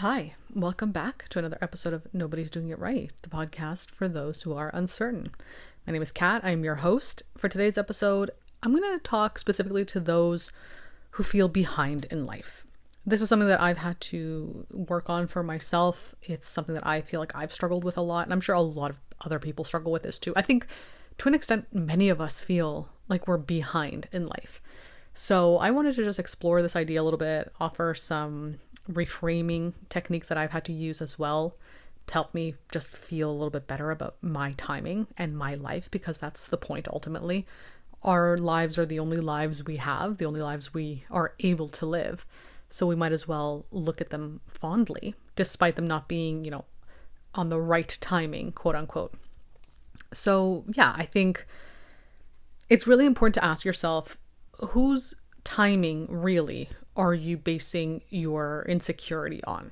Hi, welcome back to another episode of Nobody's Doing It Right, the podcast for those who are uncertain. My name is Kat. I'm your host. For today's episode, I'm going to talk specifically to those who feel behind in life. This is something that I've had to work on for myself. It's something that I feel like I've struggled with a lot, and I'm sure a lot of other people struggle with this too. I think to an extent, many of us feel like we're behind in life. So I wanted to just explore this idea a little bit, offer some reframing techniques that I've had to use as well to help me just feel a little bit better about my timing and my life, because that's the point ultimately. Our lives are the only lives we have, the only lives we are able to live. So we might as well look at them fondly, despite them not being, on the right timing, quote unquote. So yeah, I think it's really important to ask yourself, whose timing really are you basing your insecurity on?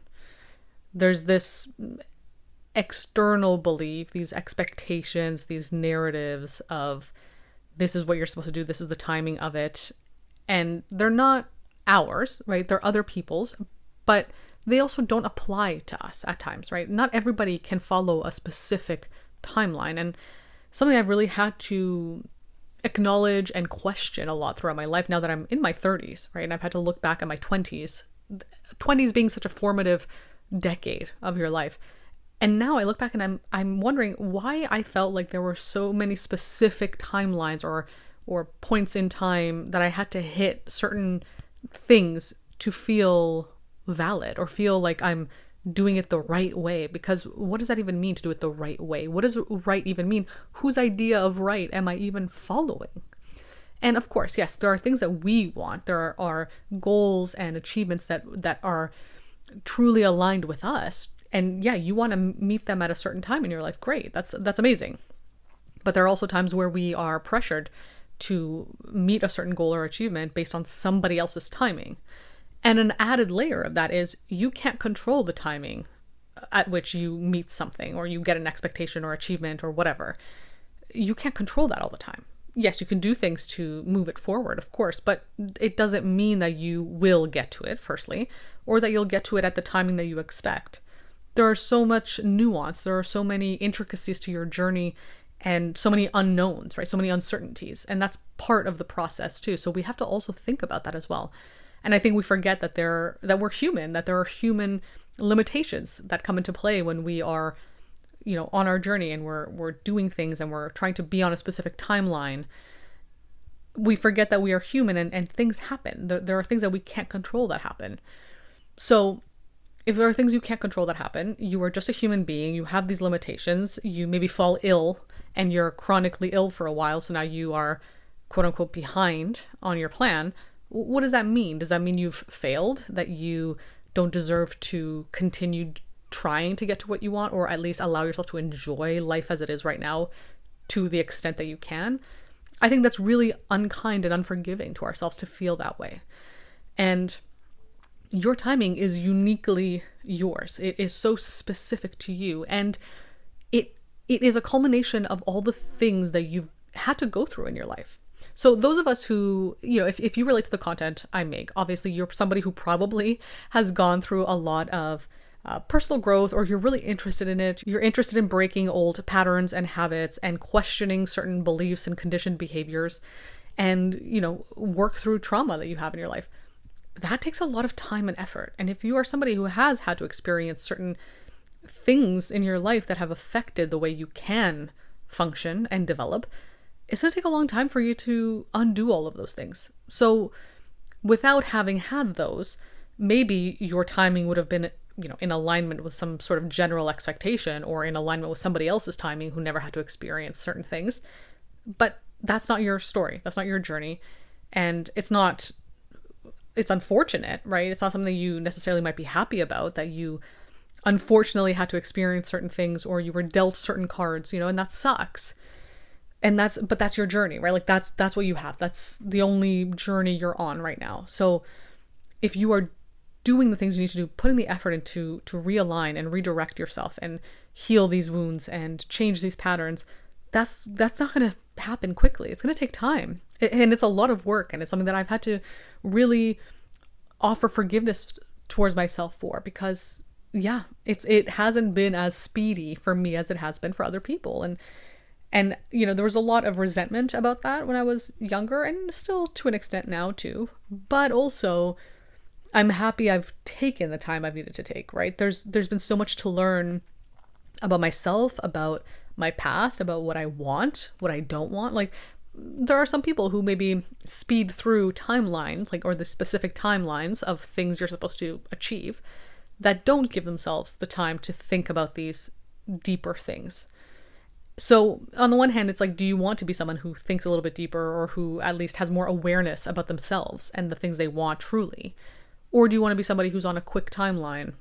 There's this external belief, these expectations, these narratives of this is what you're supposed to do, this is the timing of it. And they're not ours, right? They're other people's, but they also don't apply to us at times, right? Not everybody can follow a specific timeline. And something I've really had to acknowledge and question a lot throughout my life now that I'm in my 30s, right? And I've had to look back at my 20s being such a formative decade of your life. And now I look back and I'm wondering why I felt like there were so many specific timelines or points in time that I had to hit certain things to feel valid or feel like I'm doing it the right way. Because what does that even mean, to do it the right way? What does right even mean? Whose idea of right am I even following? And of course, yes, there are things that we want. There are goals and achievements that are truly aligned with us. And yeah, you want to meet them at a certain time in your life. Great. That's amazing. But there are also times where we are pressured to meet a certain goal or achievement based on somebody else's timing. And an added layer of that is you can't control the timing at which you meet something or you get an expectation or achievement or whatever. You can't control that all the time. Yes, you can do things to move it forward, of course, but it doesn't mean that you will get to it, firstly, or that you'll get to it at the timing that you expect. There are so much nuance, there are so many intricacies to your journey and so many unknowns, right? So many uncertainties. And that's part of the process too. So we have to also think about that as well. And I think we forget that we're human, that there are human limitations that come into play when we are, on our journey and we're doing things and we're trying to be on a specific timeline. We forget that we are human and things happen. There are things that we can't control that happen. So if there are things you can't control that happen, you are just a human being, you have these limitations, you maybe fall ill and you're chronically ill for a while, so now you are quote unquote behind on your plan. What does that mean? Does that mean you've failed? That you don't deserve to continue trying to get to what you want, or at least allow yourself to enjoy life as it is right now to the extent that you can? I think that's really unkind and unforgiving to ourselves to feel that way. And your timing is uniquely yours. It is so specific to you. And it is a culmination of all the things that you've had to go through in your life. So those of us who, if you relate to the content I make, obviously you're somebody who probably has gone through a lot of personal growth, or you're really interested in it. You're interested in breaking old patterns and habits and questioning certain beliefs and conditioned behaviors and, work through trauma that you have in your life. That takes a lot of time and effort. And if you are somebody who has had to experience certain things in your life that have affected the way you can function and develop, it's going to take a long time for you to undo all of those things. So without having had those, maybe your timing would have been, in alignment with some sort of general expectation or in alignment with somebody else's timing who never had to experience certain things. But that's not your story. That's not your journey. And it's unfortunate, right? It's not something you necessarily might be happy about, that you unfortunately had to experience certain things or you were dealt certain cards, and that sucks. But that's your journey, right? Like that's what you have. That's the only journey you're on right now. So if you are doing the things you need to do, putting the effort into to realign and redirect yourself and heal these wounds and change these patterns, that's not going to happen quickly. It's going to take time. And it's a lot of work, and it's something that I've had to really offer forgiveness towards myself for, because yeah, it hasn't been as speedy for me as it has been for other people. And there was a lot of resentment about that when I was younger, and still to an extent now too. But also, I'm happy I've taken the time I've needed to take, right? There's been so much to learn about myself, about my past, about what I want, what I don't want. Like, there are some people who maybe speed through timelines, like, or the specific timelines of things you're supposed to achieve, that don't give themselves the time to think about these deeper things. So on the one hand, it's like, do you want to be someone who thinks a little bit deeper, or who at least has more awareness about themselves and the things they want truly? Or do you want to be somebody who's on a quick timeline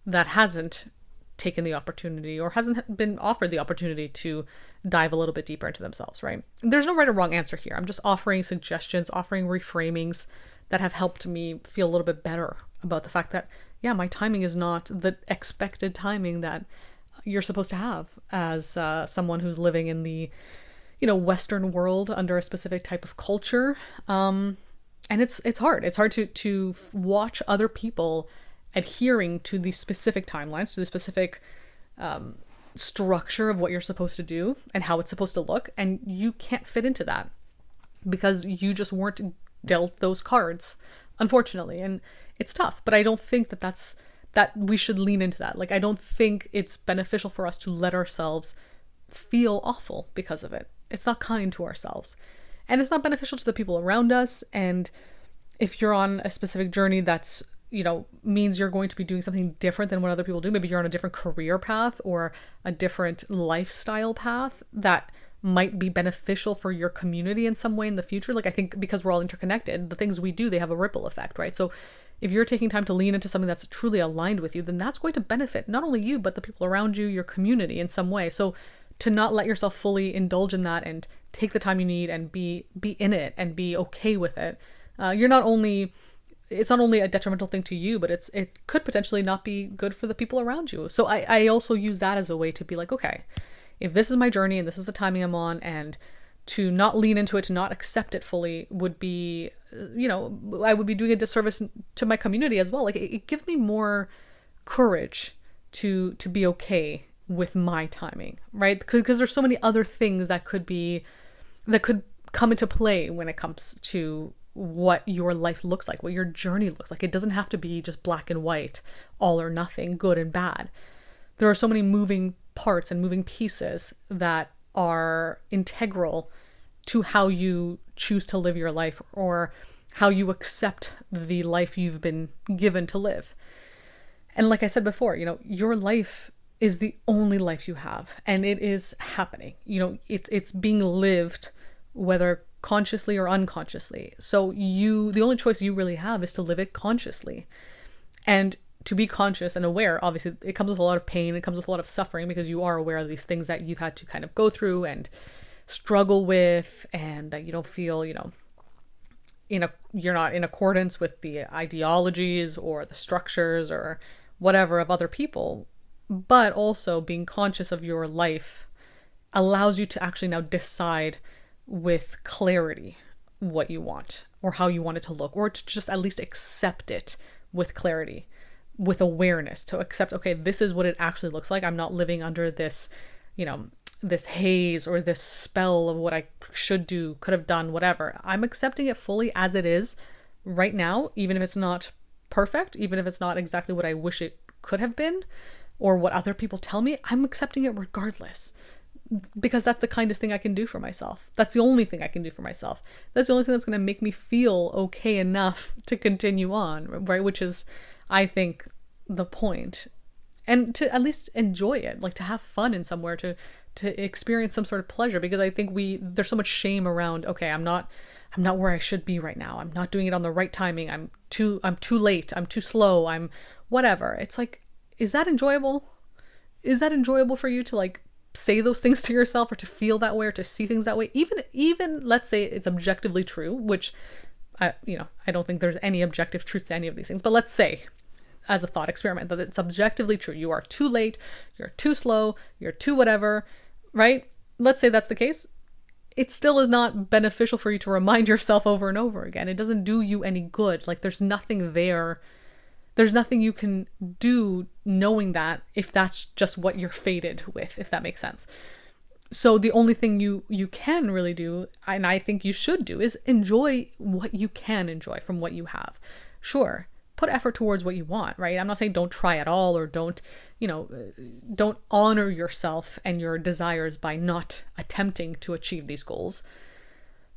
that hasn't taken the opportunity, or hasn't been offered the opportunity to dive a little bit deeper into themselves, right? There's no right or wrong answer here. I'm just offering suggestions, offering reframings that have helped me feel a little bit better about the fact that, yeah, my timing is not the expected timing that you're supposed to have as someone who's living in the, Western world under a specific type of culture. And it's hard. It's hard to watch other people adhering to the specific timelines, to the specific structure of what you're supposed to do and how it's supposed to look. And you can't fit into that because you just weren't dealt those cards, unfortunately. And it's tough, but I don't think that we should lean into that. Like, I don't think it's beneficial for us to let ourselves feel awful because of it. It's not kind to ourselves, and it's not beneficial to the people around us. And if you're on a specific journey that's, means you're going to be doing something different than what other people do, maybe you're on a different career path or a different lifestyle path that might be beneficial for your community in some way in the future. Like, I think because we're all interconnected, the things we do, they have a ripple effect, right? So if you're taking time to lean into something that's truly aligned with you, then that's going to benefit not only you, but the people around you, your community in some way. So to not let yourself fully indulge in that and take the time you need and be in it and be okay with it, it's not only a detrimental thing to you, but it could potentially not be good for the people around you. So I also use that as a way to be like, okay, if this is my journey and this is the timing I'm on, and to not lean into it, to not accept it fully would be, I would be doing a disservice to my community as well. Like, it gives me more courage to be okay with my timing, right? Because there's so many other things that could come into play when it comes to what your life looks like, what your journey looks like. It doesn't have to be just black and white, all or nothing, good and bad. There are so many moving parts and moving pieces that are integral to how you choose to live your life, or how you accept the life you've been given to live. And like I said before, your life is the only life you have, and it is happening. It's being lived, whether consciously or unconsciously. So the only choice you really have is to live it consciously. And to be conscious and aware, obviously, it comes with a lot of pain. It comes with a lot of suffering, because you are aware of these things that you've had to kind of go through and struggle with, and that you don't feel, you're not in accordance with the ideologies or the structures or whatever of other people. But also, being conscious of your life allows you to actually now decide with clarity what you want, or how you want it to look, or to just at least accept it with clarity, with awareness, to accept, okay, this is what it actually looks like. I'm not living under this, this haze or this spell of what I should do, could have done, whatever. I'm accepting it fully as it is right now, even if it's not perfect, even if it's not exactly what I wish it could have been, or what other people tell me. I'm accepting it regardless, because that's the kindest thing I can do for myself. That's the only thing I can do for myself. That's the only thing that's going to make me feel okay enough to continue on, right? Which is, I think, the point. And to at least enjoy it, like to have fun in somewhere, to experience some sort of pleasure, because I think there's so much shame around, okay, I'm not where I should be right now. I'm not doing it on the right timing. I'm too late. I'm too slow. I'm whatever. It's like, is that enjoyable? Is that enjoyable for you to like say those things to yourself, or to feel that way, or to see things that way? Even let's say it's objectively true, which I don't think there's any objective truth to any of these things, but let's say, as a thought experiment, that it's objectively true. You are too late, you're too slow, you're too whatever, right? Let's say that's the case. It still is not beneficial for you to remind yourself over and over again. It doesn't do you any good. Like, there's nothing there's nothing you can do knowing that if that's just what you're fated with, if that makes sense. So the only thing you can really do, and I think you should do, is enjoy what you can enjoy from what you have. Sure, put effort towards what you want, right? I'm not saying don't try at all, or don't honor yourself and your desires by not attempting to achieve these goals.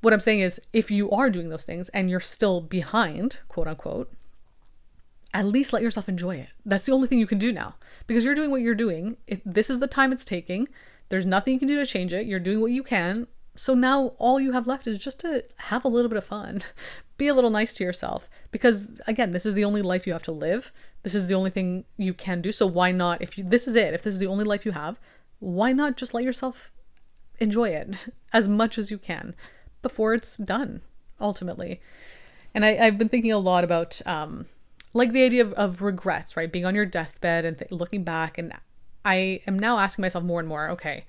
What I'm saying is, if you are doing those things and you're still behind, quote unquote, at least let yourself enjoy it. That's the only thing you can do now, because you're doing what you're doing. This is the time it's taking. There's nothing you can do to change it. You're doing what you can. So now all you have left is just to have a little bit of fun. Be a little nice to yourself, because again, this is the only life you have to live. This is the only thing you can do. So why not, if this is the only life you have, why not just let yourself enjoy it as much as you can before it's done, ultimately. And I've been thinking a lot about like the idea of regrets, right? Being on your deathbed and looking back. And I am now asking myself more and more, okay,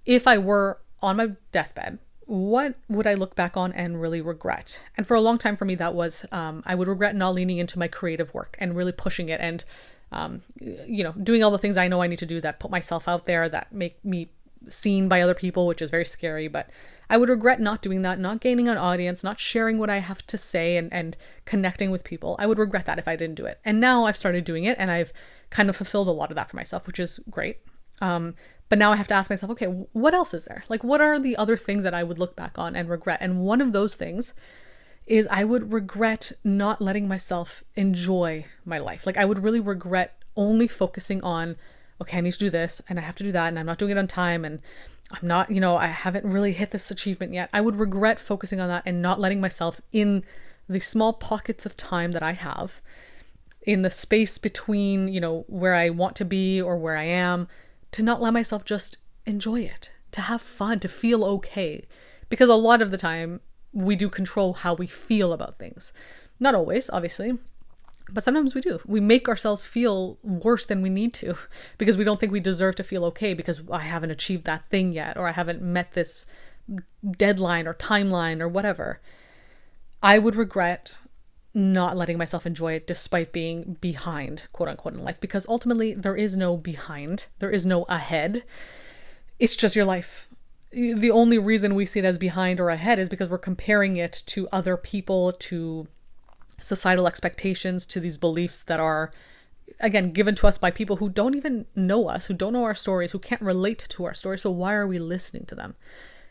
if I were on my deathbed, what would I look back on and really regret? And for a long time for me, that was, I would regret not leaning into my creative work and really pushing it and, doing all the things I know I need to do that put myself out there, that make me seen by other people, which is very scary. But I would regret not doing that, not gaining an audience, not sharing what I have to say and connecting with people. I would regret that if I didn't do it. And now I've started doing it, and I've kind of fulfilled a lot of that for myself, which is great. But now I have to ask myself, okay, what else is there? Like, what are the other things that I would look back on and regret? And one of those things is I would regret not letting myself enjoy my life. Like, I would really regret only focusing on, okay, I need to do this and I have to do that, and I'm not doing it on time, and I'm not, I haven't really hit this achievement yet. I would regret focusing on that and not letting myself, in the small pockets of time that I have, in the space between, where I want to be or where I am, to not let myself just enjoy it, to have fun, to feel okay. Because a lot of the time we do control how we feel about things. Not always, obviously, but sometimes we do. We make ourselves feel worse than we need to because we don't think we deserve to feel okay because I haven't achieved that thing yet, or I haven't met this deadline or timeline or whatever. I would regret not letting myself enjoy it despite being behind, quote unquote, in life, because ultimately there is no behind, there is no ahead. It's just your life. The only reason we see it as behind or ahead is because we're comparing it to other people, to societal expectations, to these beliefs that are, again, given to us by people who don't even know us, who don't know our stories, who can't relate to our stories. So why are we listening to them?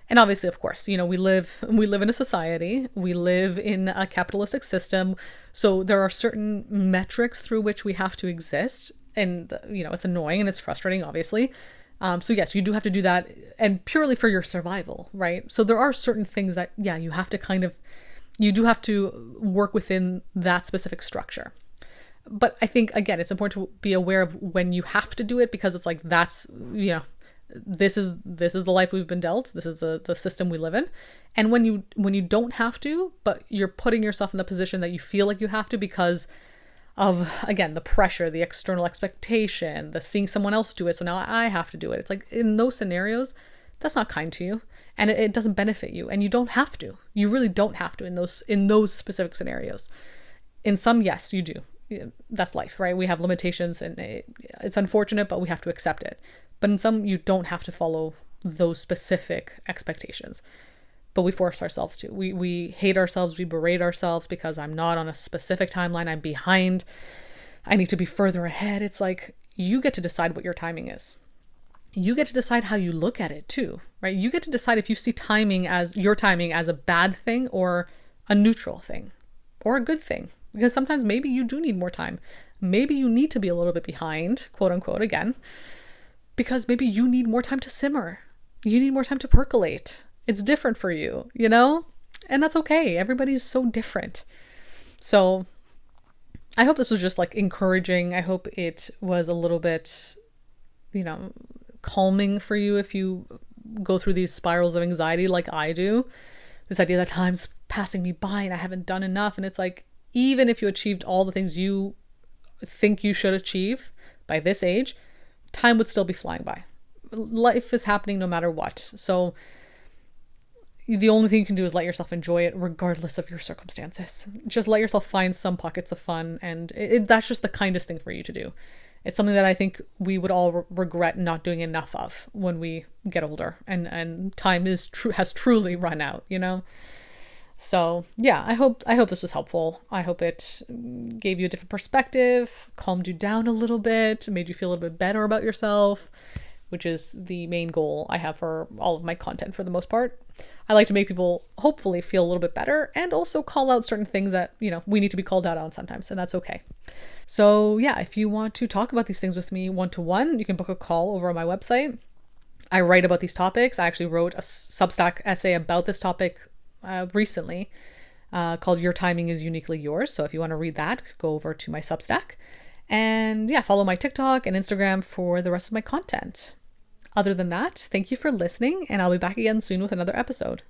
And obviously, of course, we live in a society, we live in a capitalistic system. So there are certain metrics through which we have to exist. And, it's annoying and it's frustrating, obviously. So yes, you do have to do that, and purely for your survival, right? So there are certain things that, you have to you do have to work within that specific structure. But I think, again, it's important to be aware of when you have to do it, because it's like, that's, this is the life we've been dealt. This is the system we live in. And when you don't have to, but you're putting yourself in the position that you feel like you have to because of, again, the pressure, the external expectation, the seeing someone else do it, so now I have to do it. It's like, in those scenarios, that's not kind to you, and it doesn't benefit you, and you don't have to. You really don't have to in those specific scenarios. In some, yes, you do. That's life, right? We have limitations, and it's unfortunate, but we have to accept it. But in some, you don't have to follow those specific expectations. But we force ourselves to. We hate ourselves, we berate ourselves because I'm not on a specific timeline, I'm behind, I need to be further ahead. It's like, you get to decide what your timing is. You get to decide how you look at it too, right? You get to decide if you see your timing as a bad thing or a neutral thing or a good thing. Because sometimes maybe you do need more time. Maybe you need to be a little bit behind, quote unquote, again, because maybe you need more time to simmer. You need more time to percolate. It's different for you, and that's okay. Everybody's so different. So I hope this was just like encouraging. I hope it was a little bit, calming for you if you go through these spirals of anxiety like I do. This idea that time's passing me by and I haven't done enough. And it's like, even if you achieved all the things you think you should achieve by this age, time would still be flying by. Life is happening no matter what. So the only thing you can do is let yourself enjoy it regardless of your circumstances. Just let yourself find some pockets of fun, and that's just the kindest thing for you to do. It's something that I think we would all regret not doing enough of when we get older, and time has truly run out, you know? So yeah, I hope this was helpful. I hope it gave you a different perspective, calmed you down a little bit, made you feel a little bit better about yourself, which is the main goal I have for all of my content for the most part. I like to make people hopefully feel a little bit better, and also call out certain things that, we need to be called out on sometimes, and that's okay. So yeah, if you want to talk about these things with me one-to-one, you can book a call over on my website. I write about these topics. I actually wrote a Substack essay about this topic recently called Your Timing is Uniquely Yours. So if you want to read that, go over to my Substack. And yeah, follow my TikTok and Instagram for the rest of my content. Other than that, thank you for listening, and I'll be back again soon with another episode.